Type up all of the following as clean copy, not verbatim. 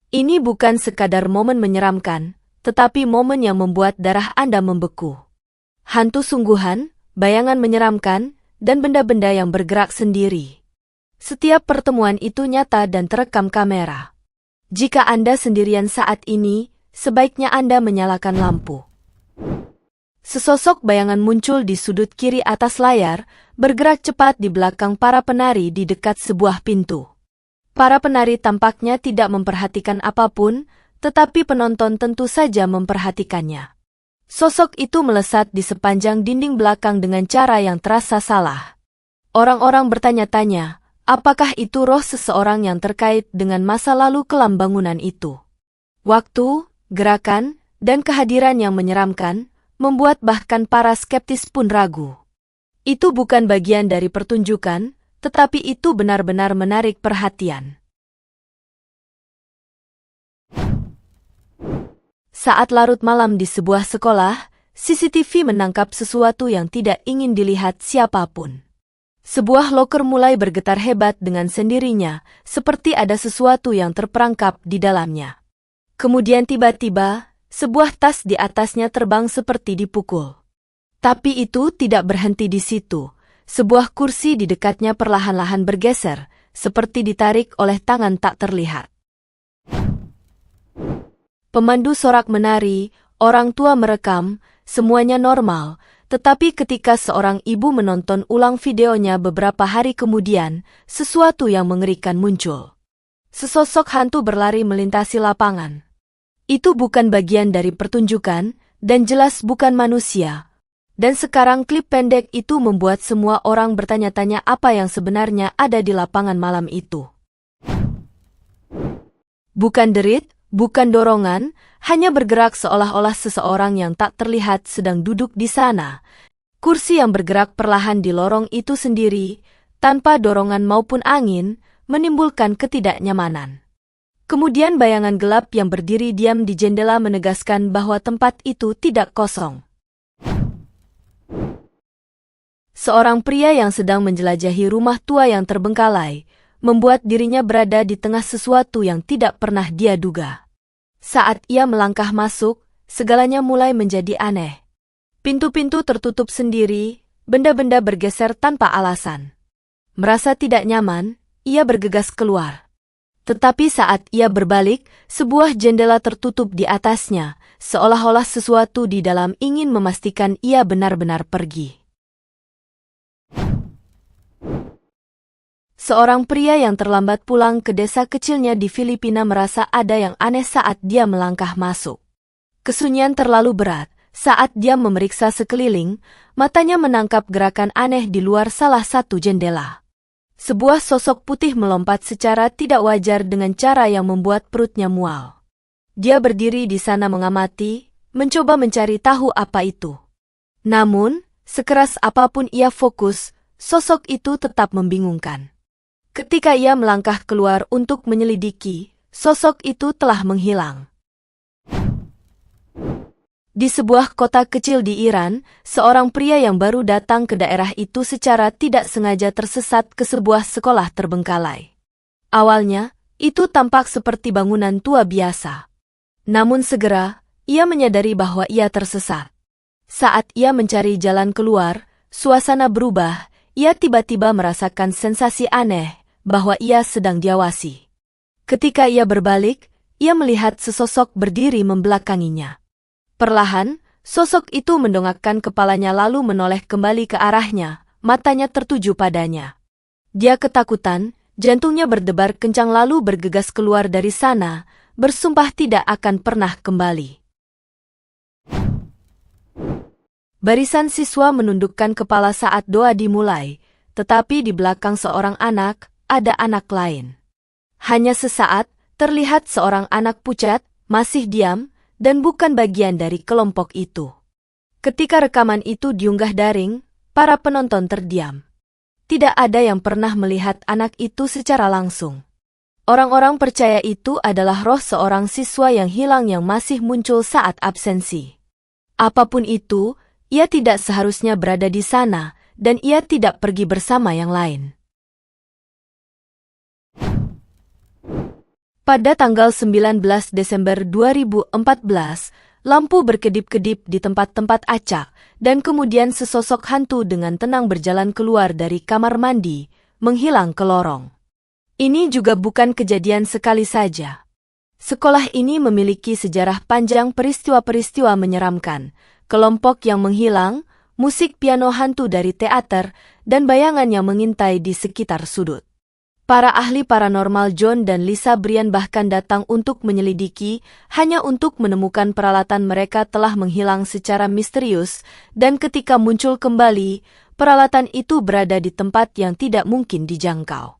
Ini bukan sekadar momen menyeramkan, tetapi momen yang membuat darah Anda membeku. Hantu sungguhan, bayangan menyeramkan, dan benda-benda yang bergerak sendiri. Setiap pertemuan itu nyata dan terekam kamera. Jika Anda sendirian saat ini, sebaiknya Anda menyalakan lampu. Sesosok bayangan muncul di sudut kiri atas layar, bergerak cepat di belakang para penari di dekat sebuah pintu. Para penari tampaknya tidak memperhatikan apapun, tetapi penonton tentu saja memperhatikannya. Sosok itu melesat di sepanjang dinding belakang dengan cara yang terasa salah. Orang-orang bertanya-tanya, apakah itu roh seseorang yang terkait dengan masa lalu kelam bangunan itu? Waktu, gerakan, dan kehadiran yang menyeramkan, membuat bahkan para skeptis pun ragu. Itu bukan bagian dari pertunjukan, tetapi itu benar-benar menarik perhatian. Saat larut malam di sebuah sekolah, CCTV menangkap sesuatu yang tidak ingin dilihat siapapun. Sebuah loker mulai bergetar hebat dengan sendirinya, seperti ada sesuatu yang terperangkap di dalamnya. Kemudian tiba-tiba, sebuah tas di atasnya terbang seperti dipukul. Tapi itu tidak berhenti di situ. Sebuah kursi di dekatnya perlahan-lahan bergeser, seperti ditarik oleh tangan tak terlihat. Pemandu sorak menari, orang tua merekam, semuanya normal, tetapi ketika seorang ibu menonton ulang videonya beberapa hari kemudian, sesuatu yang mengerikan muncul. Sesosok hantu berlari melintasi lapangan. Itu bukan bagian dari pertunjukan, dan jelas bukan manusia. Dan sekarang klip pendek itu membuat semua orang bertanya-tanya apa yang sebenarnya ada di lapangan malam itu. Bukan derit, bukan dorongan, hanya bergerak seolah-olah seseorang yang tak terlihat sedang duduk di sana. Kursi yang bergerak perlahan di lorong itu sendiri, tanpa dorongan maupun angin, menimbulkan ketidaknyamanan. Kemudian bayangan gelap yang berdiri diam di jendela menegaskan bahwa tempat itu tidak kosong. Seorang pria yang sedang menjelajahi rumah tua yang terbengkalai, membuat dirinya berada di tengah sesuatu yang tidak pernah dia duga. Saat ia melangkah masuk, segalanya mulai menjadi aneh. Pintu-pintu tertutup sendiri, benda-benda bergeser tanpa alasan. Merasa tidak nyaman, ia bergegas keluar. Tetapi saat ia berbalik, sebuah jendela tertutup di atasnya, seolah-olah sesuatu di dalam ingin memastikan ia benar-benar pergi. Seorang pria yang terlambat pulang ke desa kecilnya di Filipina merasa ada yang aneh saat dia melangkah masuk. Kesunyian terlalu berat. Saat dia memeriksa sekeliling, matanya menangkap gerakan aneh di luar salah satu jendela. Sebuah sosok putih melompat secara tidak wajar dengan cara yang membuat perutnya mual. Dia berdiri di sana mengamati, mencoba mencari tahu apa itu. Namun, sekeras apapun ia fokus, sosok itu tetap membingungkan. Ketika ia melangkah keluar untuk menyelidiki, sosok itu telah menghilang. Di sebuah kota kecil di Iran, seorang pria yang baru datang ke daerah itu secara tidak sengaja tersesat ke sebuah sekolah terbengkalai. Awalnya, itu tampak seperti bangunan tua biasa. Namun segera, ia menyadari bahwa ia tersesat. Saat ia mencari jalan keluar, suasana berubah, ia tiba-tiba merasakan sensasi aneh, bahwa ia sedang diawasi. Ketika ia berbalik, ia melihat sesosok berdiri membelakanginya. Perlahan, sosok itu mendongakkan kepalanya lalu menoleh kembali ke arahnya, matanya tertuju padanya. Dia ketakutan, jantungnya berdebar kencang lalu bergegas keluar dari sana, bersumpah tidak akan pernah kembali. Barisan siswa menundukkan kepala saat doa dimulai, tetapi di belakang seorang anak, ada anak lain. Hanya sesaat, terlihat seorang anak pucat, masih diam, dan bukan bagian dari kelompok itu. Ketika rekaman itu diunggah daring, para penonton terdiam. Tidak ada yang pernah melihat anak itu secara langsung. Orang-orang percaya itu adalah roh seorang siswa yang hilang yang masih muncul saat absensi. Apapun itu, ia tidak seharusnya berada di sana, dan ia tidak pergi bersama yang lain. Pada tanggal 19 Desember 2014, lampu berkedip-kedip di tempat-tempat acak, dan kemudian sesosok hantu dengan tenang berjalan keluar dari kamar mandi, menghilang ke lorong. Ini juga bukan kejadian sekali saja. Sekolah ini memiliki sejarah panjang peristiwa-peristiwa menyeramkan, kelompok yang menghilang, musik piano hantu dari teater, dan bayangan yang mengintai di sekitar sudut. Para ahli paranormal John dan Lisa Brian bahkan datang untuk menyelidiki, hanya untuk menemukan peralatan mereka telah menghilang secara misterius, dan ketika muncul kembali, peralatan itu berada di tempat yang tidak mungkin dijangkau.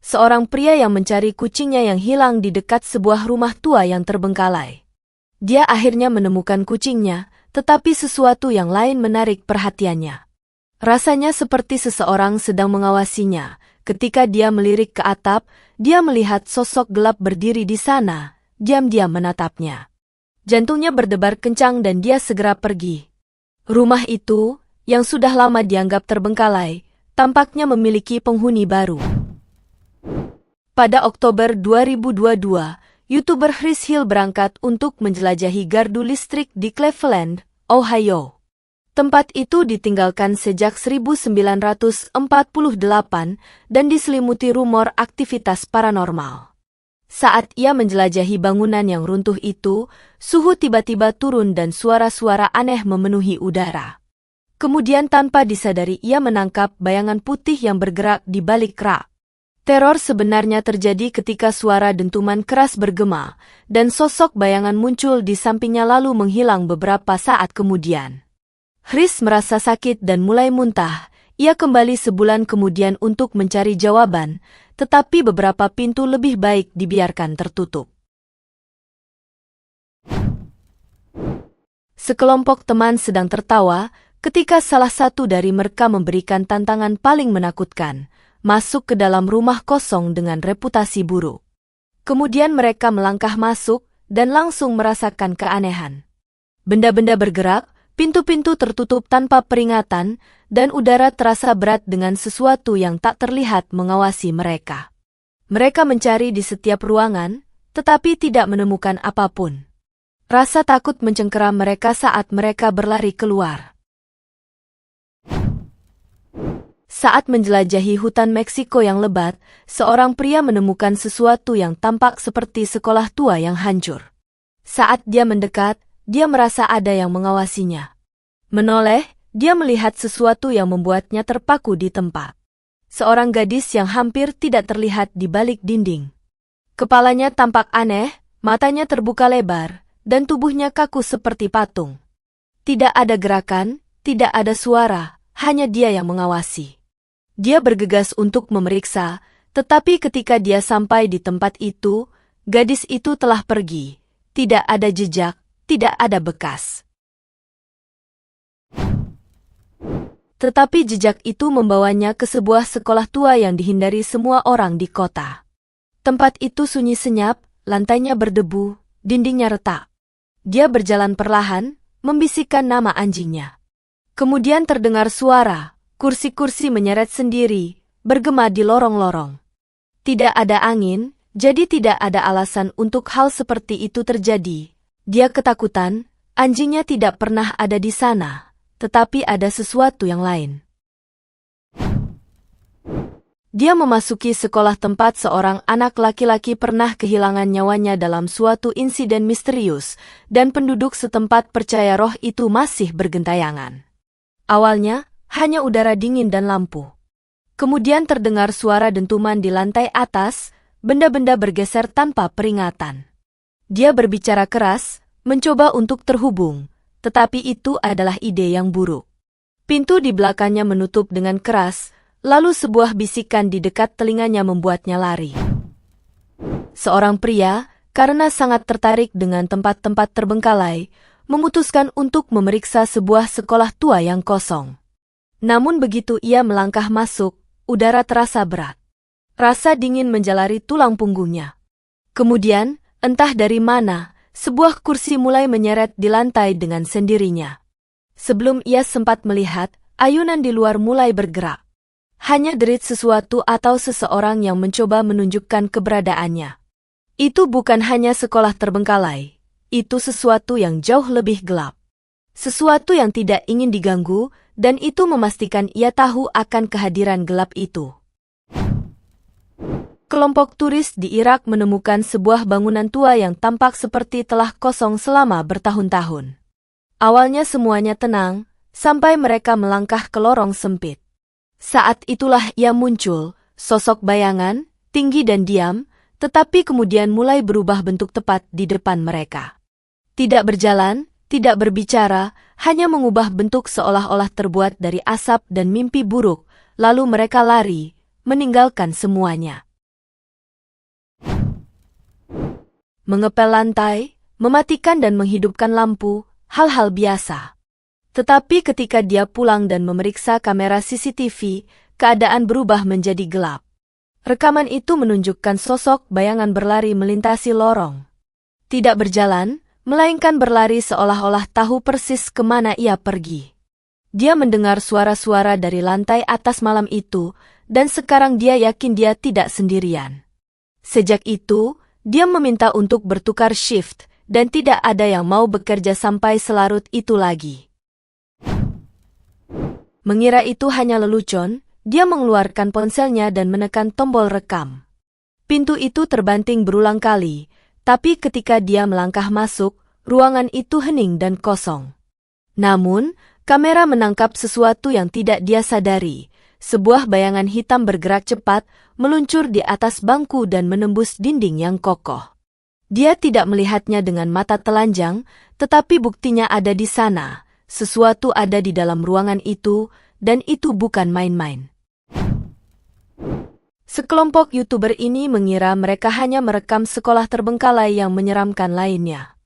Seorang pria yang mencari kucingnya yang hilang di dekat sebuah rumah tua yang terbengkalai. Dia akhirnya menemukan kucingnya, tetapi sesuatu yang lain menarik perhatiannya. Rasanya seperti seseorang sedang mengawasinya. Ketika dia melirik ke atap, dia melihat sosok gelap berdiri di sana, diam-diam menatapnya. Jantungnya berdebar kencang dan dia segera pergi. Rumah itu, yang sudah lama dianggap terbengkalai, tampaknya memiliki penghuni baru. Pada Oktober 2022, YouTuber Chris Hill berangkat untuk menjelajahi gardu listrik di Cleveland, Ohio. Tempat itu ditinggalkan sejak 1948 dan diselimuti rumor aktivitas paranormal. Saat ia menjelajahi bangunan yang runtuh itu, suhu tiba-tiba turun dan suara-suara aneh memenuhi udara. Kemudian tanpa disadari ia menangkap bayangan putih yang bergerak di balik rak. Teror sebenarnya terjadi ketika suara dentuman keras bergema, dan sosok bayangan muncul di sampingnya lalu menghilang beberapa saat kemudian. Chris merasa sakit dan mulai muntah. Ia kembali sebulan kemudian untuk mencari jawaban, tetapi beberapa pintu lebih baik dibiarkan tertutup. Sekelompok teman sedang tertawa ketika salah satu dari mereka memberikan tantangan paling menakutkan, masuk ke dalam rumah kosong dengan reputasi buruk. Kemudian mereka melangkah masuk dan langsung merasakan keanehan. Benda-benda bergerak, pintu-pintu tertutup tanpa peringatan, dan udara terasa berat dengan sesuatu yang tak terlihat mengawasi mereka. Mereka mencari di setiap ruangan, tetapi tidak menemukan apapun. Rasa takut mencengkeram mereka saat mereka berlari keluar. Saat menjelajahi hutan Meksiko yang lebat, seorang pria menemukan sesuatu yang tampak seperti sekolah tua yang hancur. Saat dia mendekat, dia merasa ada yang mengawasinya. Menoleh, dia melihat sesuatu yang membuatnya terpaku di tempat. Seorang gadis yang hampir tidak terlihat di balik dinding. Kepalanya tampak aneh, matanya terbuka lebar, dan tubuhnya kaku seperti patung. Tidak ada gerakan, tidak ada suara, hanya dia yang mengawasi. Dia bergegas untuk memeriksa, tetapi ketika dia sampai di tempat itu, gadis itu telah pergi. Tidak ada jejak, tidak ada bekas. Tetapi jejak itu membawanya ke sebuah sekolah tua yang dihindari semua orang di kota. Tempat itu sunyi senyap, lantainya berdebu, dindingnya retak. Dia berjalan perlahan, membisikkan nama anjingnya. Kemudian terdengar suara, kursi-kursi menyeret sendiri, bergema di lorong-lorong. Tidak ada angin, jadi tidak ada alasan untuk hal seperti itu terjadi. Dia ketakutan, anjingnya tidak pernah ada di sana. Tetapi ada sesuatu yang lain. Dia memasuki sekolah tempat seorang anak laki-laki pernah kehilangan nyawanya dalam suatu insiden misterius, dan penduduk setempat percaya roh itu masih bergentayangan. Awalnya, hanya udara dingin dan lampu. Kemudian terdengar suara dentuman di lantai atas, benda-benda bergeser tanpa peringatan. Dia berbicara keras, mencoba untuk terhubung. Tetapi itu adalah ide yang buruk. Pintu di belakangnya menutup dengan keras, lalu sebuah bisikan di dekat telinganya membuatnya lari. Seorang pria, karena sangat tertarik dengan tempat-tempat terbengkalai, memutuskan untuk memeriksa sebuah sekolah tua yang kosong. Namun begitu ia melangkah masuk, udara terasa berat. Rasa dingin menjalari tulang punggungnya. Kemudian, entah dari mana, sebuah kursi mulai menyeret di lantai dengan sendirinya. Sebelum ia sempat melihat, ayunan di luar mulai bergerak. hanya derit sesuatu atau seseorang yang mencoba menunjukkan keberadaannya. Itu bukan hanya sekolah terbengkalai, itu sesuatu yang jauh lebih gelap. Sesuatu yang tidak ingin diganggu, dan itu memastikan ia tahu akan kehadiran gelap itu. Kelompok turis di Irak menemukan sebuah bangunan tua yang tampak seperti telah kosong selama bertahun-tahun. Awalnya semuanya tenang, sampai mereka melangkah ke lorong sempit. Saat itulah ia muncul, sosok bayangan, tinggi dan diam, tetapi kemudian mulai berubah bentuk tepat di depan mereka. Tidak berjalan, tidak berbicara, hanya mengubah bentuk seolah-olah terbuat dari asap dan mimpi buruk, lalu mereka lari, meninggalkan semuanya. Mengepel lantai, mematikan dan menghidupkan lampu, hal-hal biasa. Tetapi ketika dia pulang dan memeriksa kamera CCTV, keadaan berubah menjadi gelap. Rekaman itu menunjukkan sosok bayangan berlari melintasi lorong. Tidak berjalan, melainkan berlari seolah-olah tahu persis kemana ia pergi. Dia mendengar suara-suara dari lantai atas malam itu, dan sekarang dia yakin dia tidak sendirian. Sejak itu, dia meminta untuk bertukar shift, dan tidak ada yang mau bekerja sampai selarut itu lagi. Mengira itu hanya lelucon, dia mengeluarkan ponselnya dan menekan tombol rekam. Pintu itu terbanting berulang kali, tapi ketika dia melangkah masuk, ruangan itu hening dan kosong. Namun, kamera menangkap sesuatu yang tidak dia sadari. Sebuah bayangan hitam bergerak cepat, meluncur di atas bangku dan menembus dinding yang kokoh. Dia tidak melihatnya dengan mata telanjang, tetapi buktinya ada di sana. Sesuatu ada di dalam ruangan itu, dan itu bukan main-main. Sekelompok YouTuber ini mengira mereka hanya merekam sekolah terbengkalai yang menyeramkan lainnya.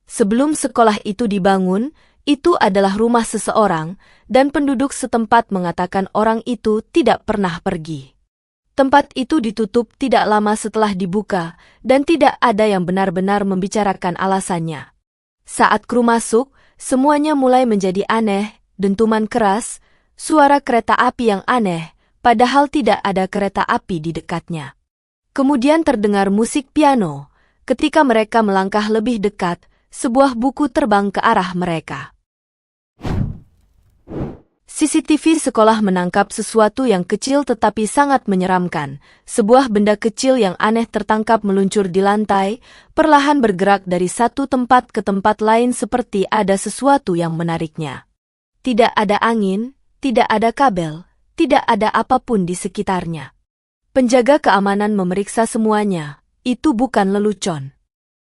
Sebelum sekolah itu dibangun, itu adalah rumah seseorang, dan penduduk setempat mengatakan orang itu tidak pernah pergi. Tempat itu ditutup tidak lama setelah dibuka, dan tidak ada yang benar-benar membicarakan alasannya. Saat kru masuk, semuanya mulai menjadi aneh, dentuman keras, suara kereta api yang aneh, padahal tidak ada kereta api di dekatnya. Kemudian terdengar musik piano. Ketika mereka melangkah lebih dekat, sebuah buku terbang ke arah mereka. CCTV sekolah menangkap sesuatu yang kecil tetapi sangat menyeramkan. Sebuah benda kecil yang aneh tertangkap meluncur di lantai, perlahan bergerak dari satu tempat ke tempat lain seperti ada sesuatu yang menariknya. Tidak ada angin, tidak ada kabel, tidak ada apapun di sekitarnya. Penjaga keamanan memeriksa semuanya, itu bukan lelucon.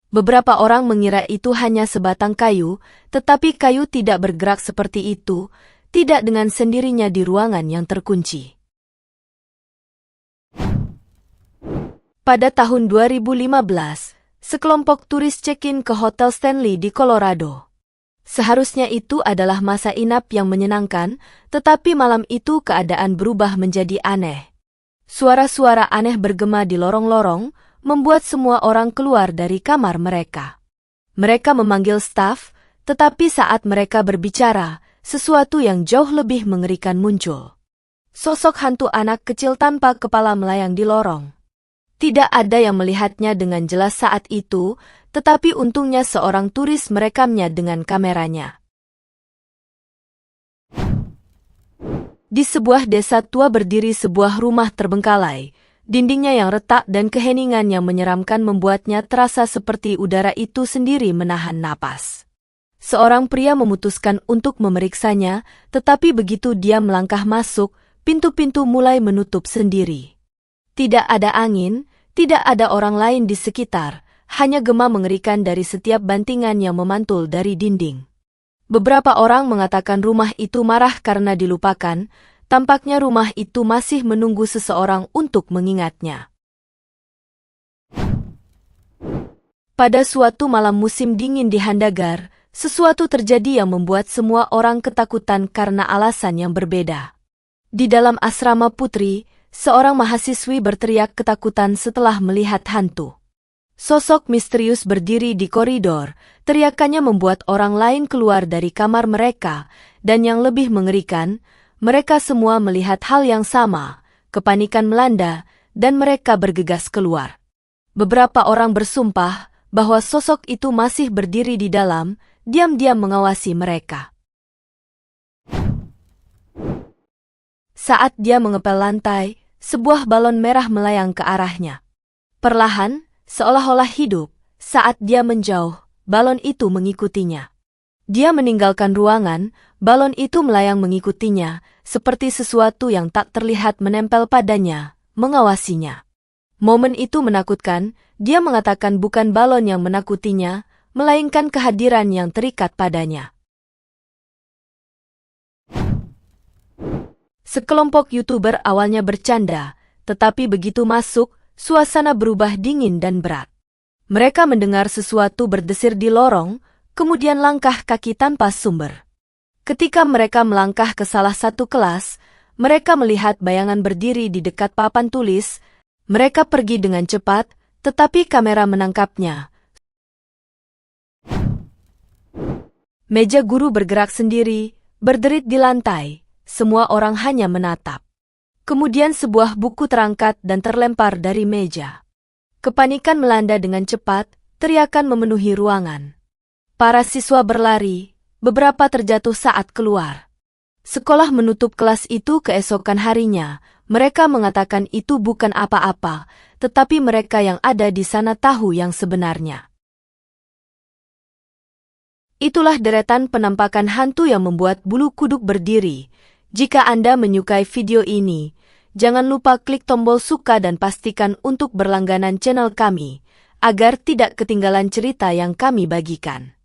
Beberapa orang mengira itu hanya sebatang kayu, tetapi kayu tidak bergerak seperti itu, tidak dengan sendirinya di ruangan yang terkunci. Pada tahun 2015, sekelompok turis check-in ke Hotel Stanley di Colorado. Seharusnya itu adalah masa inap yang menyenangkan, tetapi malam itu keadaan berubah menjadi aneh. Suara-suara aneh bergema di lorong-lorong, membuat semua orang keluar dari kamar mereka. Mereka memanggil staf, tetapi saat mereka berbicara, sesuatu yang jauh lebih mengerikan muncul. Sosok hantu anak kecil tanpa kepala melayang di lorong. Tidak ada yang melihatnya dengan jelas saat itu, tetapi untungnya seorang turis merekamnya dengan kameranya. Di sebuah desa tua berdiri sebuah rumah terbengkalai. Dindingnya yang retak dan keheningan yang menyeramkan membuatnya terasa seperti udara itu sendiri menahan napas. Seorang pria memutuskan untuk memeriksanya, tetapi begitu dia melangkah masuk, pintu-pintu mulai menutup sendiri. Tidak ada angin, tidak ada orang lain di sekitar, hanya gema mengerikan dari setiap bantingan yang memantul dari dinding. Beberapa orang mengatakan rumah itu marah karena dilupakan. Tampaknya rumah itu masih menunggu seseorang untuk mengingatnya. Pada suatu malam musim dingin di Handagar, sesuatu terjadi yang membuat semua orang ketakutan karena alasan yang berbeda. Di dalam asrama putri, seorang mahasiswi berteriak ketakutan setelah melihat hantu. Sosok misterius berdiri di koridor, teriakannya membuat orang lain keluar dari kamar mereka, dan yang lebih mengerikan, mereka semua melihat hal yang sama, kepanikan melanda, dan mereka bergegas keluar. Beberapa orang bersumpah bahwa sosok itu masih berdiri di dalam, diam-diam mengawasi mereka. Saat dia mengepel lantai, sebuah balon merah melayang ke arahnya. Perlahan, seolah-olah hidup, saat dia menjauh, balon itu mengikutinya. Dia meninggalkan ruangan, balon itu melayang mengikutinya, seperti sesuatu yang tak terlihat menempel padanya, mengawasinya. Momen itu menakutkan, dia mengatakan bukan balon yang menakutinya, melainkan kehadiran yang terikat padanya. Sekelompok YouTuber awalnya bercanda, tetapi begitu masuk, suasana berubah dingin dan berat. Mereka mendengar sesuatu berdesir di lorong, kemudian langkah kaki tanpa sumber. Ketika mereka melangkah ke salah satu kelas, mereka melihat bayangan berdiri di dekat papan tulis. Mereka pergi dengan cepat, tetapi kamera menangkapnya. Meja guru bergerak sendiri, berderit di lantai. Semua orang hanya menatap. Kemudian sebuah buku terangkat dan terlempar dari meja. Kepanikan melanda dengan cepat, teriakan memenuhi ruangan. Para siswa berlari, beberapa terjatuh saat keluar. Sekolah menutup kelas itu keesokan harinya. Mereka mengatakan itu bukan apa-apa, tetapi mereka yang ada di sana tahu yang sebenarnya. Itulah deretan penampakan hantu yang membuat bulu kuduk berdiri. Jika Anda menyukai video ini, jangan lupa klik tombol suka dan pastikan untuk berlangganan channel kami, agar tidak ketinggalan cerita yang kami bagikan.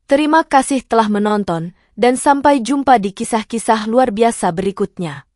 Terima kasih telah menonton, dan sampai jumpa di kisah-kisah luar biasa berikutnya.